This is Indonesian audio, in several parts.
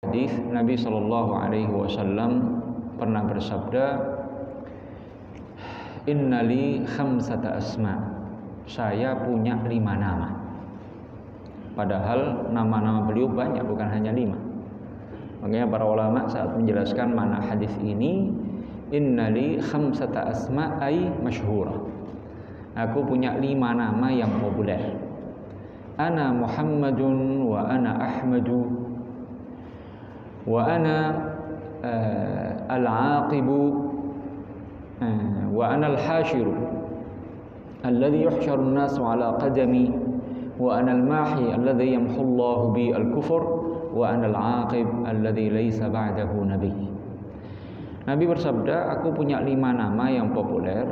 Hadis Nabi Shallallahu Alaihi Wasallam pernah bersabda, Innali khamsata asma, saya punya 5 nama. Padahal nama-nama beliau banyak, bukan hanya 5. Makanya para ulama saat menjelaskan makna hadis ini, Innali khamsata asma ay masyhura, aku punya 5 nama yang populer. Ana Muhammadun wa ana Ahmadu wa ana al-aqibu wa ana al-hashiru alladhi yuhsharu an-nasu ala qadami wa ana al-mahi alladhi yamhu Allahu bi al-kufr wa ana al-aqib alladhi laysa ba'dahu nabi. Nabi bersabda, aku punya 5 nama yang populer.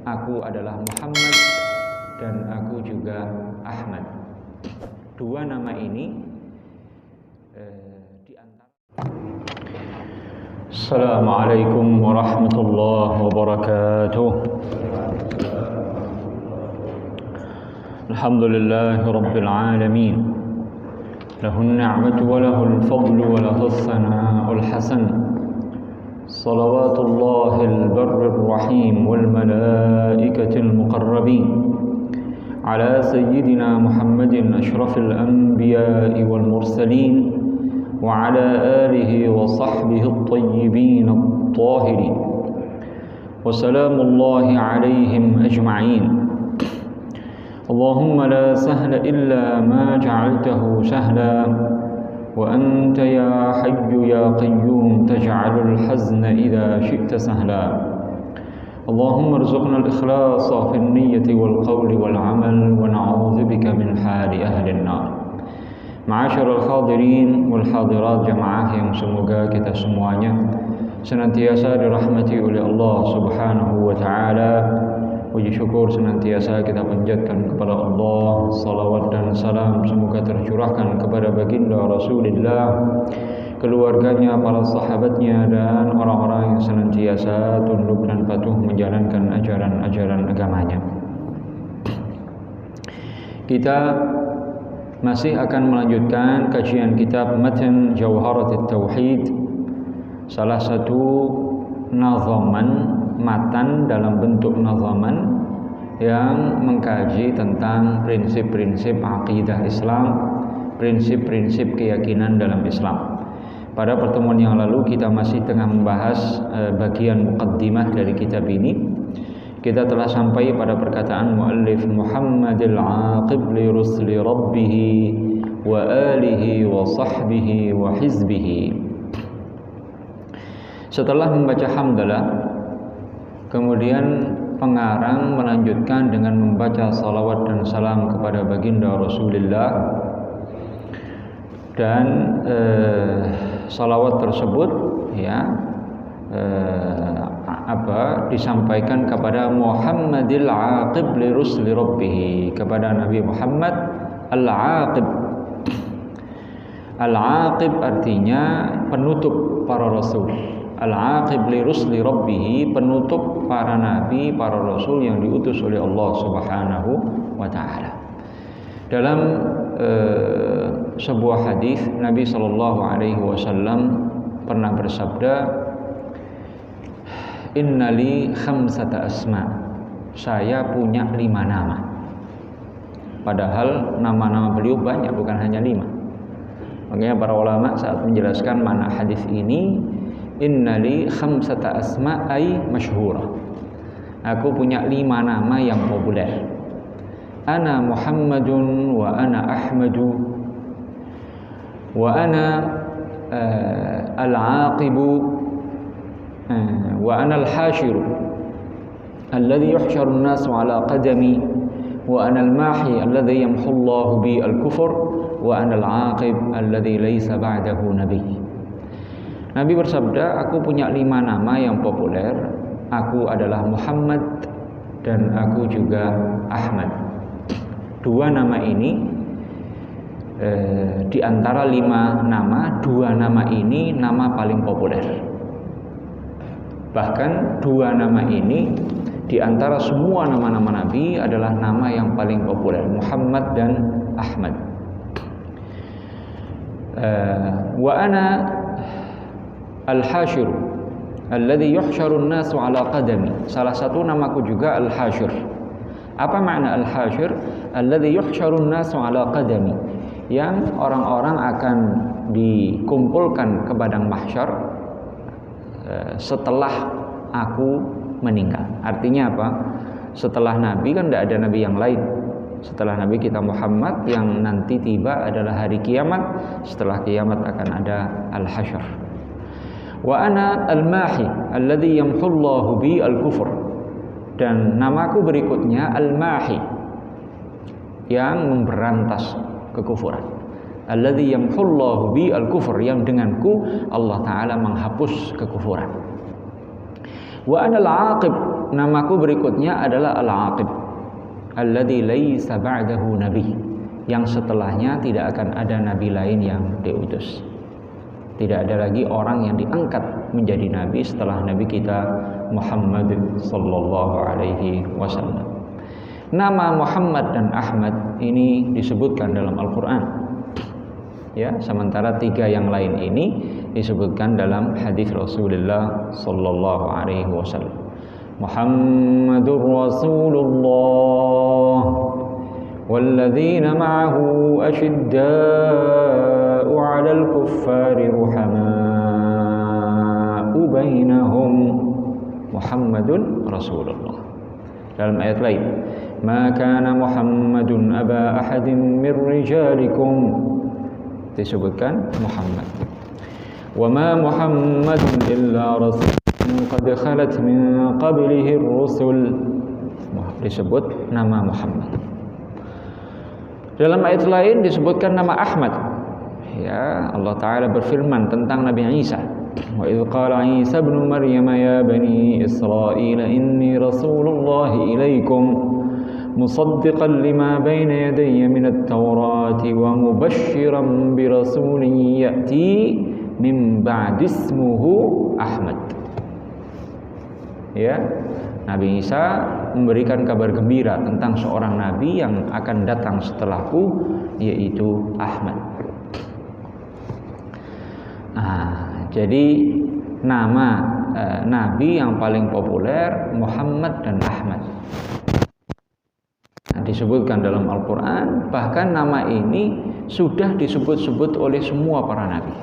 Aku adalah Muhammad dan aku juga Ahmad. 2 nama ini Assalamualaikum warahmatullahi wabarakatuh. Alhamdulillahi rabbil alamin. Lahun ni'matu wa lahul fadlu wa lahus sana'ul hasan. Salawatullahil barrir rahim wal malaikatil muqarrabin ala sayyidina Muhammadin ashrafil anbiya'i wal mursalin wa ala alihi wa sahbihi at-tayyibin at-tahirin wa salamullahi alaihim ajma'in. Allahumma la sahla illa ma ja'altahu sahla wa anta ya hayyu ya qayyum taj'alul hazna idha syi'ta sahla. Allahumma arzuqna al-ikhlasa fi an-niyyati wal qawli wal 'amal wa na'udzu bika min hali ahli an-nar. Ma'asyiral hadirin wal hadirat, jamaah yang semoga kita semuanya senantiasa dirahmati oleh Allah Subhanahu wa taala. Puji syukur senantiasa kita panjatkan kepada Allah. Salawat dan salam semoga tercurahkan kepada baginda Rasulullah, keluarganya, para sahabatnya, dan orang-orang yang senantiasa tunduk dan patuh menjalankan ajaran-ajaran agamanya. Kita masih akan melanjutkan kajian kitab Matan Jawharatul Tauhid, salah satu nazaman, matan dalam bentuk nazaman yang mengkaji tentang prinsip-prinsip akidah Islam, prinsip-prinsip keyakinan dalam Islam. Pada pertemuan yang lalu kita masih tengah membahas bagian muqaddimah dari kitab ini. Kita telah sampai pada perkataan muallif, Muhammadil aqib li rusli rabbih wa alihi wa sahbihi wa hizbihi. Setelah membaca hamdalah, kemudian pengarang melanjutkan dengan membaca salawat dan salam kepada baginda Rasulullah, dan salawat tersebut disampaikan kepada Muhammadil aqib li rusli rabbih, kepada Nabi Muhammad al-aqib. Al-aqib artinya penutup para rasul. Al-aqib li rusli rabbih, penutup para nabi, para rasul yang diutus oleh Allah Subhanahu wa taala. Dalam sebuah hadis Nabi Shallallahu Alaihi Wasallam pernah bersabda, Innali khamsata asma, saya punya 5 nama. Padahal nama-nama beliau banyak, bukan hanya 5. Makanya para ulama saat menjelaskan makna hadis ini, Innali khamsata asma ay masyhura, aku punya 5 nama yang populer. Ana Muhammadun wa ana Ahmadu wa ana al-aqibu wa ana al-hashiru alladhi yuhsharu an-nasu ala qadami wa ana al-mahi alladhi yamhu Allahu bi al-kufr wa ana al-aqib alladhi laysa ba'dahu nabi. Nabi bersabda, aku punya 5 nama yang populer. Aku adalah Muhammad dan aku juga Ahmad. 2 nama ini di antara 5 nama, 2 nama ini nama paling populer. Bahkan 2 nama ini di antara semua nama-nama Nabi adalah nama yang paling populer, Muhammad dan Ahmad. Wa ana al-hasyir alladhi yuhsyarun nasu ala qadami. Salah satu namaku juga al-hasyir. Apa makna al-hasyir? Alladhi yuhsyarun nasu ala qadami, yang orang-orang akan dikumpulkan ke padang mahsyar setelah aku meninggal. Artinya apa? Setelah Nabi kan tidak ada Nabi yang lain. Setelah Nabi kita Muhammad, yang nanti tiba adalah hari kiamat. Setelah kiamat akan ada al-hasyr. Wa ana al-mahi alladhi yamhullahu bi al-kufur. Dan namaku berikutnya al-mahi, yang memberantas kekufuran. Alladzi yamhullahu bi al-kufur, yang denganku Allah Ta'ala menghapus kekufuran. Wa ana al-aqib, namaku berikutnya adalah al-aqib alladzi laisa ba'dahu nabi, yang setelahnya tidak akan ada nabi lain yang diutus. Tidak ada lagi orang yang diangkat menjadi nabi setelah nabi kita Muhammad sallallahu alaihi wasallam. Nama Muhammad dan Ahmad ini disebutkan dalam Al-Qur'an. Ya, sementara tiga yang lain ini disebutkan dalam hadis Rasulullah sallallahu alaihi wasallam. Muhammadur Rasulullah walladzina ma'ahu asyidda'u 'alal kuffari ruhama'u bainahum. Muhammadun Rasulullah. Dalam ayat lain, ma kana Muhammadun aba ahadin min rijalikum, disebutkan Muhammad. Wa ma Muhammadun illa rasulun qad khalat min qablihi ar-rusul, disebut nama Muhammad. Dalam ayat lain disebutkan nama Ahmad. Ya, Allah Ta'ala berfirman tentang Nabi Isa. Wa idh qala Isa ibn Maryam ya bani Israil inni rasulullah ilaikum musaddiqan lima bayna yadayya min at-taurati wa mubasysyiran bi rasulin ya'ti min ba'di ismuhu Ahmad. Ya, Nabi Isa memberikan kabar gembira tentang seorang nabi yang akan datang setelahku, yaitu Ahmad. Jadi nama nabi yang paling populer Muhammad dan Ahmad. Disebutkan dalam Al-Quran, bahkan nama ini sudah disebut-sebut oleh semua para nabi.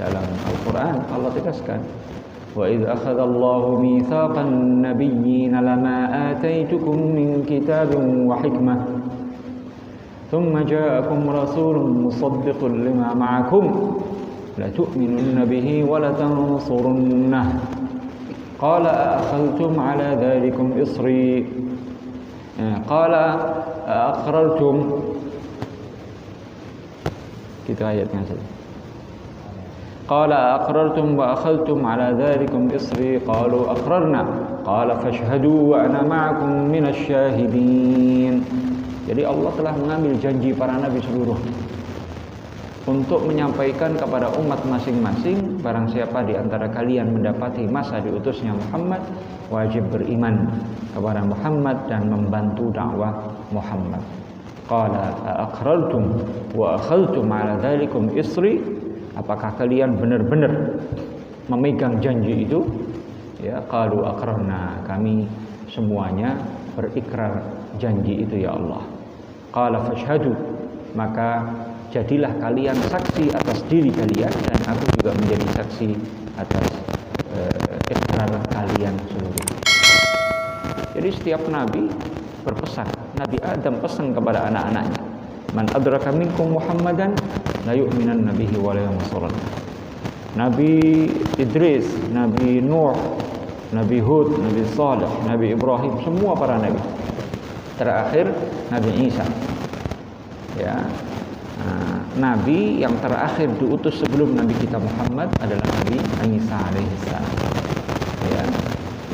Dalam Al-Quran Allah tegaskan, wa idh akhadallahu mitsaqan nabiyyin lama ataitukum min kitabin wa hikmah thumma ja'akum rasulun musaddiqun lima ma'akum la tu'minunna bihi wa la tansurunnah qala akhadhtum ala dhalikum isri qala aqrartum. Kita ayatnya saja. Qala aqrartum wa akhadhtum ala dhalikum isri qalu aqrarna qala fashhadu wa ana ma'akum minasy syahidin. Jadi Allah telah mengambil janji para nabi seluruh untuk menyampaikan kepada umat masing-masing, barang siapa di antara kalian mendapati masa diutusnya Muhammad, wajib beriman kepada Muhammad dan membantu dakwah Muhammad. Qala aqrartum wa akhadhtum ala dhalikum isri, apakah kalian benar-benar memegang janji itu? Ya, qalu aqrarna, kami semuanya berikrar janji itu ya Allah. Qala fashhadu, maka jadilah kalian saksi atas diri kalian dan aku juga menjadi saksi atas ikrar kalian seluruh. Jadi setiap nabi berpesan. Nabi Adam pesan kepada anak-anaknya, man adraka minkum Muhammadan la yu'minan nabihi wa la yansuran. Nabi Idris, Nabi Nuh, Nabi Hud, Nabi Saleh, Nabi Ibrahim, semua para nabi. Terakhir Nabi Isa. Ya. nabi yang terakhir diutus sebelum Nabi kita Muhammad adalah Nabi Isa alaihissalam. Ya.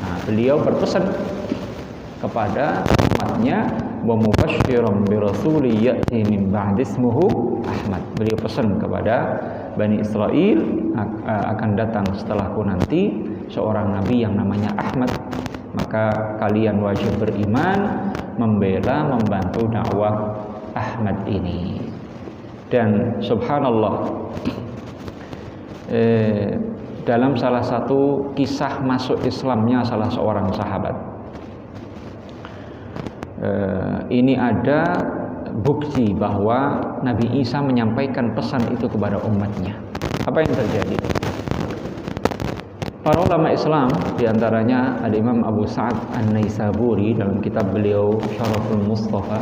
Nah, beliau berpesan kepada umatnya, wa mubasysyiran bi rasulin ya'ti min ba'di ismuhu Ahmad. Beliau pesan kepada Bani Israel, akan datang setelahku nanti seorang nabi yang namanya Ahmad, maka kalian wajib beriman, membela, membantu dakwah Ahmad ini. Dan subhanallah, dalam salah satu kisah masuk Islamnya salah seorang sahabat, ini ada bukti bahwa Nabi Isa menyampaikan pesan itu kepada umatnya. Apa yang terjadi? Para ulama Islam, diantaranya ada Imam Abu Sa'ad An-Naisaburi dalam kitab beliau Syaraful Mustafa,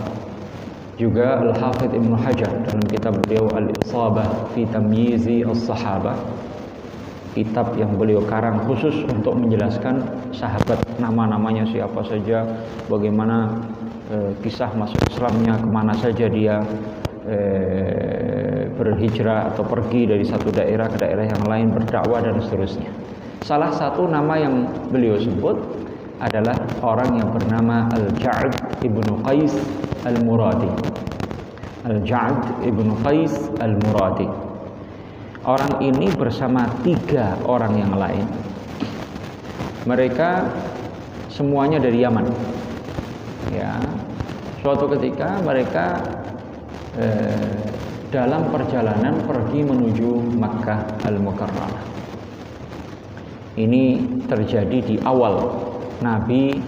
juga Al-Hafidh Ibnu Hajar dalam kitab beliau Al-Isabah fi Tamyizi As-Sahabah, kitab yang beliau karang khusus untuk menjelaskan sahabat, nama-namanya siapa saja, bagaimana kisah masuk Islamnya, kemana saja dia berhijrah atau pergi dari satu daerah ke daerah yang lain, berdakwah dan seterusnya. Salah satu nama yang beliau sebut adalah orang yang bernama Al-Ja'd ibnu Qais Al-Muradi. Al-Ja'd ibnu Qais Al-Muradi. Orang ini bersama 3 orang yang lain. Mereka semuanya dari Yaman. Ya, suatu ketika mereka dalam perjalanan pergi menuju Makkah Al-Mukarramah. Ini terjadi di awal Nabi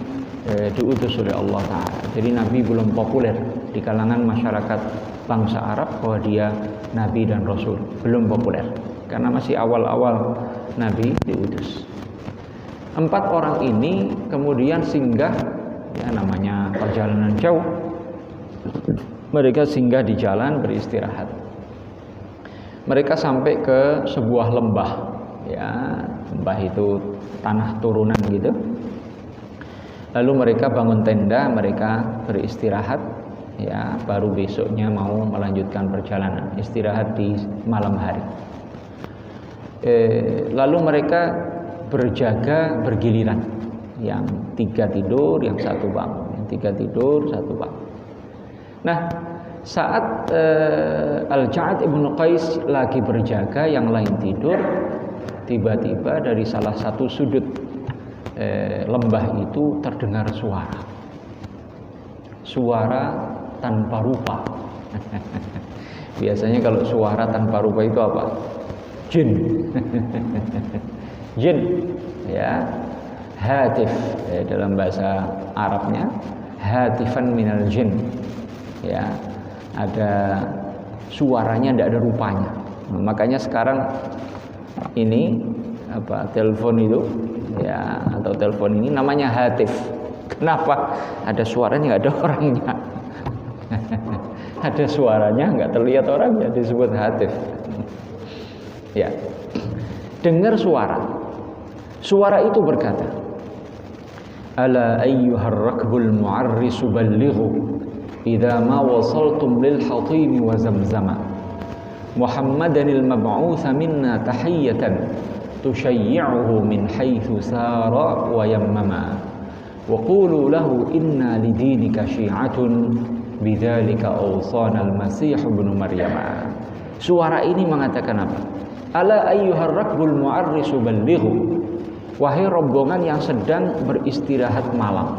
diutus oleh Allah Ta'ala. Jadi Nabi belum populer di kalangan masyarakat bangsa Arab bahwa dia Nabi dan Rasul. Belum populer karena masih awal-awal Nabi diutus. 4 orang ini kemudian singgah, ya namanya perjalanan jauh, mereka singgah di jalan beristirahat. Mereka sampai ke sebuah lembah, ya lembah itu tanah turunan gitu. Lalu mereka bangun tenda, mereka beristirahat, ya baru besoknya mau melanjutkan perjalanan, istirahat di malam hari. Lalu mereka berjaga bergiliran, yang 3 tidur, yang 1 bangun, yang 3 tidur, 1 bangun. Nah, saat Al-Ja'd ibnu Qais lagi berjaga, yang lain tidur, tiba-tiba dari salah satu sudut lembah itu terdengar suara tanpa rupa. Biasanya kalau suara tanpa rupa itu apa? Jin. Jin, ya. Hatif, dalam bahasa Arabnya hatifan minal jin, ya, ada suaranya, tidak ada rupanya. Nah, makanya sekarang ini telepon itu, ya, atau telepon ini namanya hatif. Kenapa? Ada suaranya, nggak ada orangnya. Ada suaranya, nggak terlihat orangnya, disebut hatif. Ya, dengar suara. Suara itu berkata, ala ayyuhar rakbul mu'arrisu ballighu idza ma wasaltum lil hatim wa zamzama Muhammadanil mab'utsa minna tahiyatan tushayyi'uhu min haitsu sara wa yammama wa qulu lahu inna lidinika syi'atun bidzalika awsana al-masih ibnu maryam. Suara ini mengatakan apa? Ala ayyuhar rakbul mu'arrisu ballighu, wahai rombongan yang sedang beristirahat malam,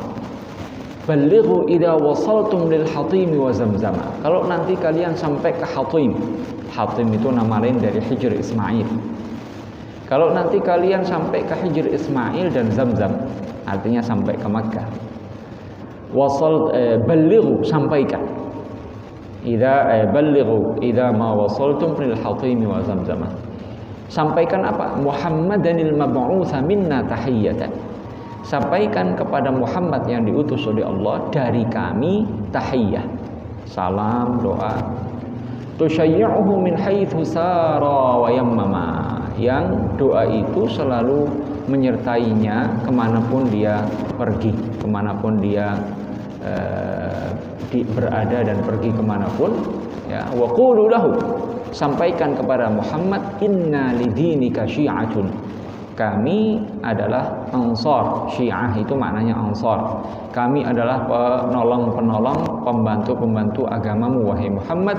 balighu idza wasaltum lil hatim wa zamzama. Kalau nanti kalian sampai ke Hatim. Hatim itu nama lain dari Hijr Ismail. Kalau nanti kalian sampai ke Hijr Ismail dan Zamzam, artinya sampai ke Makkah. Balighu, sampaikan. Balighu idza ma wasaltum lil hatim wa zamzama. Sampaikan apa? Muhammadanil mab'utsa minna tahiyatan. Sampaikan kepada Muhammad yang diutus oleh Allah dari kami tahiyah, salam, doa. Tushayyi'uhu min haitsu sara wa yammama. Yang doa itu selalu menyertainya kemanapun dia pergi, kemanapun dia berada dan pergi kemanapun. Ya, wa qulu lahu, sampaikan kepada Muhammad, inna lidinika syi'atun, kami adalah Ansar. Syiah itu maknanya Ansar. Kami adalah penolong-penolong, pembantu-pembantu agamamu wahai Muhammad.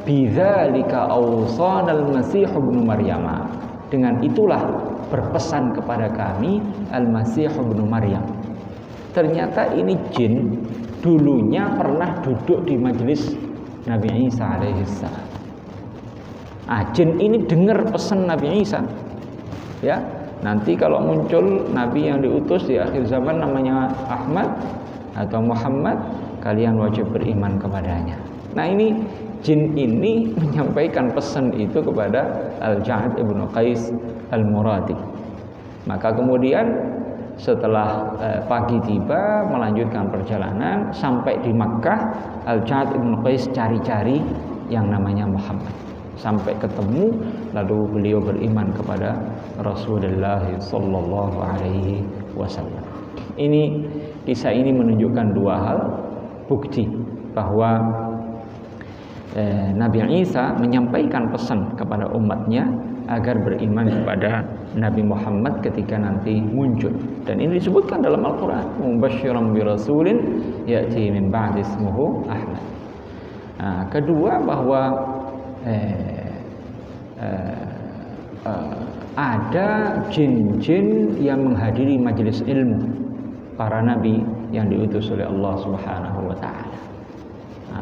Bidzalika awsanal Masih ibnu Maryam. Dengan itulah berpesan kepada kami Al-Masih ibnu Maryam. Ternyata ini jin dulunya pernah duduk di majelis Nabi Isa alaihissalam. Jin ini dengar pesan Nabi Isa. Ya, nanti kalau muncul Nabi yang diutus di akhir zaman namanya Ahmad atau Muhammad, kalian wajib beriman kepadanya. Nah, ini jin ini menyampaikan pesan itu kepada Al-Ja'ad ibnu Qais Al-Muradi. Maka kemudian setelah pagi tiba, melanjutkan perjalanan sampai di Makkah, Al-Ja'ad ibnu Qais cari-cari yang namanya Muhammad. Sampai ketemu, lalu beliau beriman kepada Rasulullah sallallahu alaihi wasallam. Kisah ini menunjukkan dua hal, bukti bahwa Nabi Isa menyampaikan pesan kepada umatnya agar beriman kepada Nabi Muhammad ketika nanti muncul. Dan ini disebutkan dalam Al-Quran, mubasysyiran bi rasulin ya'ti min ba'di ismuhu Ahmad. Kedua, bahwa ada jin-jin yang menghadiri majelis ilmu para nabi yang diutus oleh Allah Subhanahu wa taala.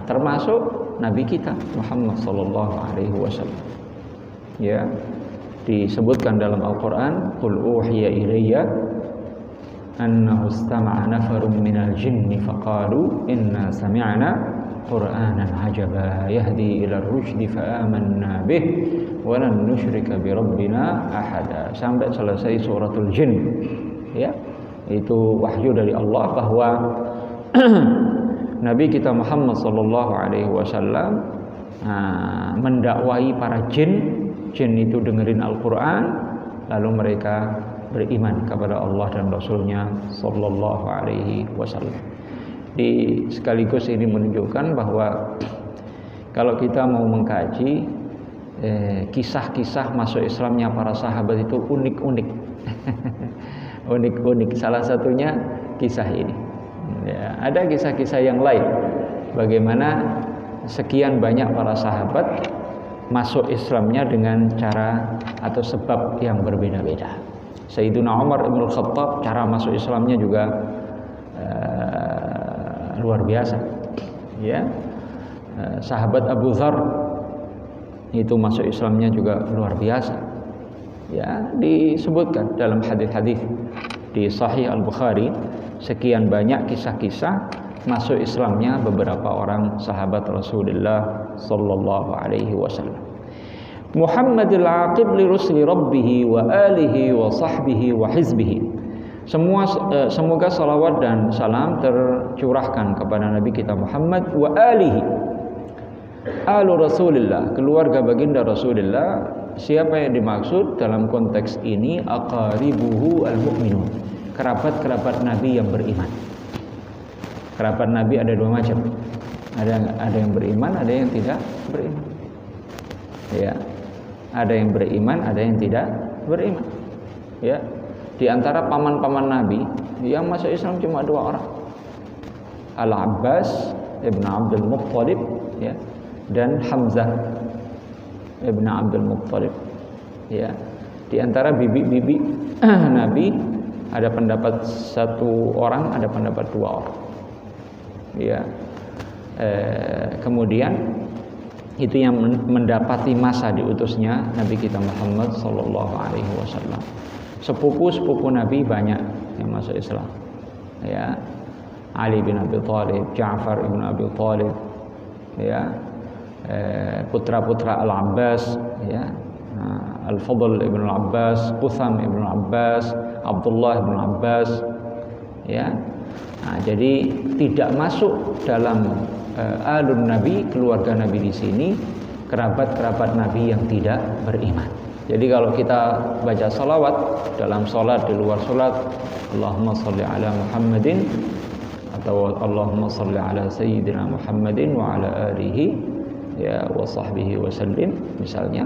Termasuk nabi kita Muhammad sallallahu alaihi wasallam. Ya, disebutkan dalam Al-Qur'an, qul uhiya ilayya annahu istama'a nafarun minal jinni faqalu inna sami'na Qur'anan ajaba yahdi ila rusydi fa'amanna bih wa lan nusyrika bi rabbina ahada, sampai selesai suratul jin. Ya, itu wahyu dari Allah bahwa Nabi kita Muhammad sallallahu alaihi wasallam mendakwai para jin. Jin itu dengerin Al-Qur'an, lalu mereka beriman kepada Allah dan Rasulnya sallallahu alaihi wasallam. Sekaligus ini menunjukkan bahwa kalau kita mau mengkaji kisah-kisah masuk Islamnya para sahabat itu unik-unik. Unik-unik. Salah satunya kisah ini. Ya, ada kisah-kisah yang lain. Bagaimana sekian banyak para sahabat masuk Islamnya dengan cara atau sebab yang berbeda-beda. Sayyidina Umar ibn Khattab, cara masuk Islamnya juga luar biasa. Ya, sahabat Abu Dzar itu masuk Islamnya juga luar biasa. Ya, disebutkan dalam hadis-hadis di Sahih Al-Bukhari sekian banyak kisah-kisah masuk Islamnya beberapa orang sahabat Rasulullah sallallahu alaihi wasallam. Muhammadul aqib li rusli rabbih wa alihi wa sahbihi wa hizbihi. Semoga salawat dan salam tercurahkan kepada Nabi kita Muhammad wa alihi, alu Rasulillah, keluarga baginda Rasulullah. Siapa yang dimaksud dalam konteks ini? Aqaribuhu al-mu'minun, kerabat-kerabat Nabi yang beriman. Kerabat Nabi ada dua macam. Ada yang beriman, ada yang tidak beriman. Ya. Ada yang beriman, ada yang tidak beriman. Ya. Di antara paman-paman Nabi yang masuk Islam cuma dua orang. Al-Abbas ibn Abdul Muttalib, ya, dan Hamzah ibn Abdul Muttalib. Ya. Di antara bibi-bibi Nabi ada pendapat satu orang, ada pendapat dua orang. Ya. Kemudian itu yang mendapati masa diutusnya Nabi kita Muhammad sallallahu alaihi wasallam. Sepupu-sepupu Nabi banyak yang masuk Islam. Ya. Ali bin Abi Thalib, Ja'far bin Abi Thalib, ya. Putra-putra Al-Abbas, ya. Al-Fadl ibn Al-Abbas, Qutham ibn Al-Abbas, Abdullah ibn Abbas, ya. Jadi tidak masuk dalam alun Nabi, keluarga Nabi di sini, kerabat-kerabat Nabi yang tidak beriman. Jadi kalau kita baca salawat dalam salat, di luar salat, Allahumma sholli ala Muhammadin atau Allahumma sholli ala Sayyidina Muhammadin wa ala alihi, ya wa sahbihi wasallim misalnya.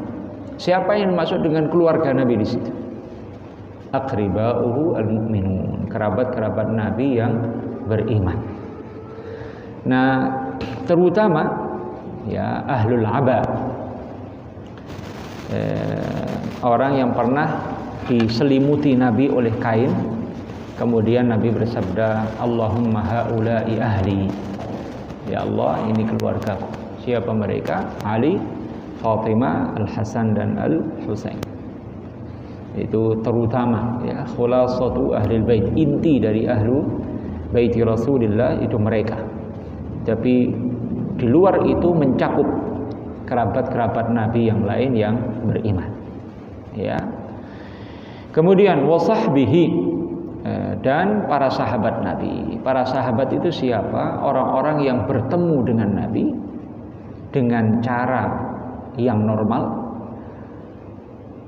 Siapa yang masuk dengan keluarga Nabi di situ? Aqribauhu al-mu'minun, kerabat-kerabat Nabi yang beriman. Nah, terutama ya ahlul aba, orang yang pernah diselimuti Nabi oleh kain, kemudian Nabi bersabda, Allahumma haula'i ahli, ya Allah ini keluargaku. Siapa mereka? Ali, Fatimah, Al-Hasan dan Al-Husain. Itu terutama ya khulasatu ahlil bait, inti dari ahlu baiti Rasulillah itu mereka. Tapi di luar itu mencakup kerabat-kerabat Nabi yang lain yang beriman. Ya. Kemudian wasahbihi, dan para sahabat Nabi. Para sahabat itu siapa? Orang-orang yang bertemu dengan Nabi dengan cara yang normal,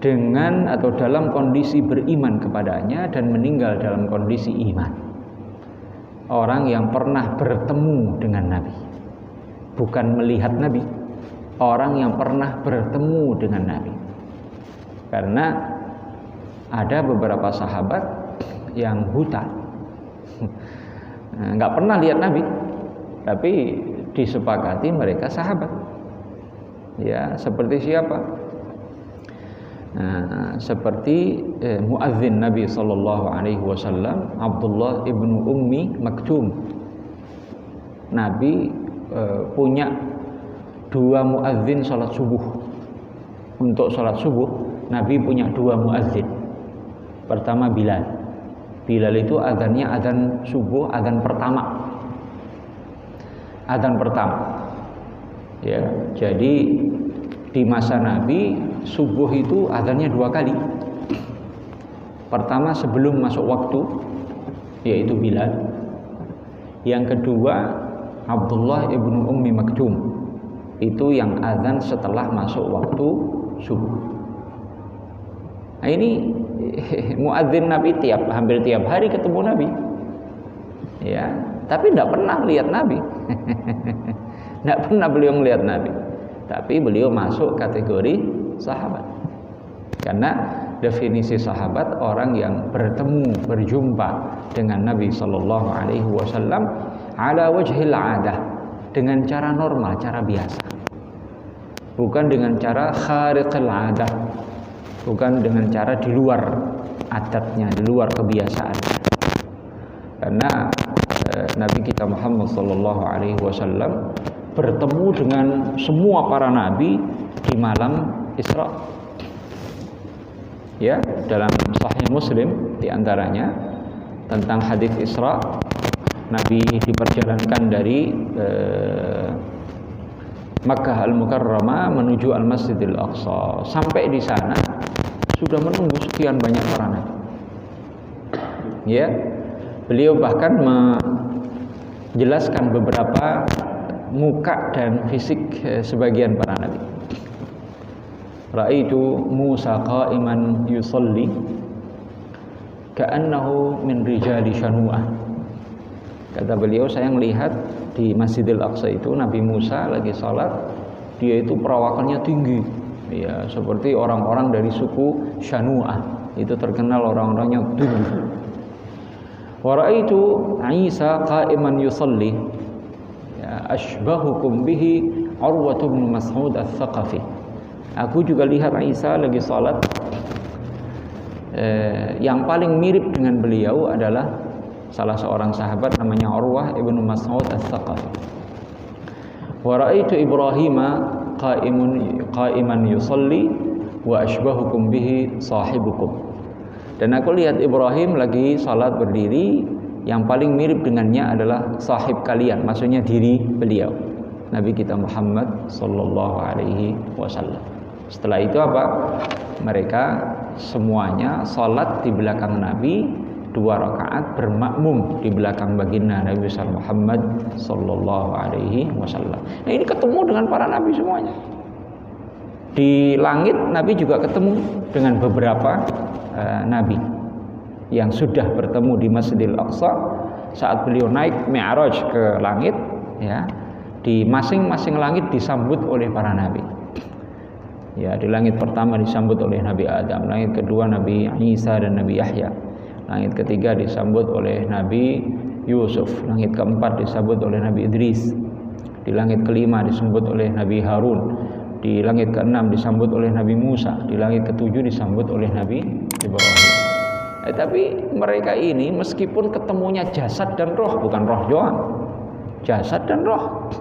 dengan atau dalam kondisi beriman kepadanya dan meninggal dalam kondisi iman. Orang yang pernah bertemu dengan Nabi, bukan melihat Nabi. Orang yang pernah bertemu dengan Nabi. Karena ada beberapa sahabat yang buta, nggak pernah lihat Nabi, tapi disepakati mereka sahabat. Ya, seperti siapa? Seperti muadzin Nabi sallallahu alaihi wasallam, Abdullah ibnu Ummi Maktum. Nabi punya 2 muadzin salat subuh. Untuk salat subuh Nabi punya 2 muadzin. Pertama Bilal. Bilal itu adzannya adzan subuh, adzan pertama. Adzan pertama. Ya, jadi di masa Nabi subuh itu adzannya 2 kali. Pertama sebelum masuk waktu, yaitu Bilal. Yang kedua Abdullah ibnu Ummi Maktum, itu yang adzan setelah masuk waktu subuh. Nah, ini muadzin Nabi hampir tiap hari ketemu Nabi. Ya, tapi tidak pernah lihat Nabi. Tidak pernah beliau melihat Nabi. Tapi beliau masuk kategori sahabat. Karena definisi sahabat orang yang bertemu, berjumpa dengan Nabi sallallahu alaihi wasallam ala wajhil 'adah, dengan cara normal, cara biasa. Bukan dengan cara khariqil 'adah. Bukan dengan cara di luar adatnya, di luar kebiasaan. Karena Nabi kita Muhammad sallallahu alaihi wasallam bertemu dengan semua para nabi di malam Isra. Ya, dalam Sahih Muslim diantaranya tentang hadis Isra, Nabi diperjalankan dari Makkah Al-Mukarramah menuju Al-Masjidil Aqsa. Sampai di sana sudah menunggu sekian banyak para nabi. Ya, beliau bahkan menjelaskan beberapa muka dan fisik sebagian para nabi. Ra'aitu Musa qa'iman yusalli ka'annahu min rijali Shanu'ah. Kata beliau, saya melihat di Masjidil Aqsa itu Nabi Musa lagi salat, dia itu perawakannya tinggi. Ya, seperti orang-orang dari suku Shanu'ah. Itu terkenal orang-orangnya tinggi. Wa ra'aitu Isa qa'iman yusalli ashbahukum bihi Urwah bin Mas'ud Ats-Tsaqafi. Aku juga lihat Isa lagi salat. Yang paling mirip dengan beliau adalah salah seorang sahabat namanya Urwah ibnu Mas'ud Ats-Tsaqafi. Wa ra'aitu Ibrahim qa'iman yusalli wa ashbahukum bihi sahibukum. Dan aku lihat Ibrahim lagi salat berdiri. Yang paling mirip dengannya adalah sahib kalian, maksudnya diri beliau, Nabi kita Muhammad sallallahu alaihi wasallam. Setelah itu apa? Mereka semuanya salat di belakang Nabi 2 rakaat bermakmum di belakang baginda Nabi besar Muhammad sallallahu alaihi wasallam. Nah, ini ketemu dengan para nabi semuanya. Di langit Nabi juga ketemu dengan beberapa nabi yang sudah bertemu di Masjidil Aqsa saat beliau naik Mi'raj ke langit. Ya, di masing-masing langit disambut oleh para nabi. Ya, di langit pertama disambut oleh Nabi Adam, langit kedua Nabi Isa dan Nabi Yahya, langit ketiga disambut oleh Nabi Yusuf, langit keempat disambut oleh Nabi Idris, di langit kelima disambut oleh Nabi Harun, di langit keenam disambut oleh Nabi Musa, di langit ketujuh disambut oleh Nabi Ibrahim. Tapi mereka ini meskipun ketemunya jasad dan roh, bukan roh doang, jasad dan roh.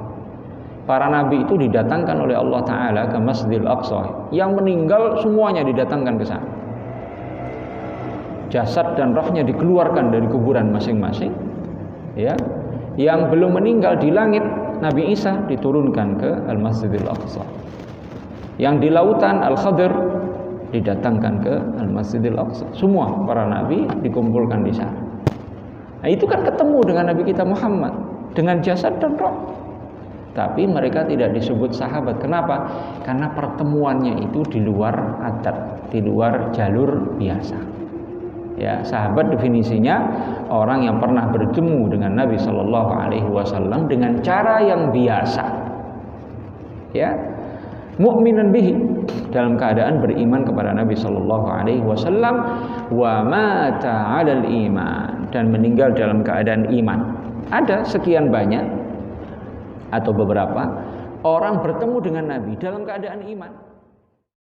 Para nabi itu didatangkan oleh Allah Ta'ala ke Masjidil Aqsa. Yang meninggal semuanya didatangkan ke sana. Jasad dan rohnya dikeluarkan dari kuburan masing-masing. Ya, yang belum meninggal di langit, Nabi Isa diturunkan ke Al-Masjidil Aqsa. Yang di lautan Al-Khadir didatangkan ke Al-Masjidil Aqsa. Semua para nabi dikumpulkan di sana. Nah, itu kan ketemu dengan Nabi kita Muhammad dengan jasad dan roh. Tapi mereka tidak disebut sahabat. Kenapa? Karena pertemuannya itu di luar adat, di luar jalur biasa. Ya, sahabat definisinya orang yang pernah bertemu dengan Nabi Shallallahu Alaihi Wasallam dengan cara yang biasa. Ya, mukminan bihi, dalam keadaan beriman kepada Nabi Shallallahu Alaihi Wasallam, wa mata 'alal iman, dan meninggal dalam keadaan iman. Ada sekian banyak atau beberapa orang bertemu dengan Nabi dalam keadaan iman.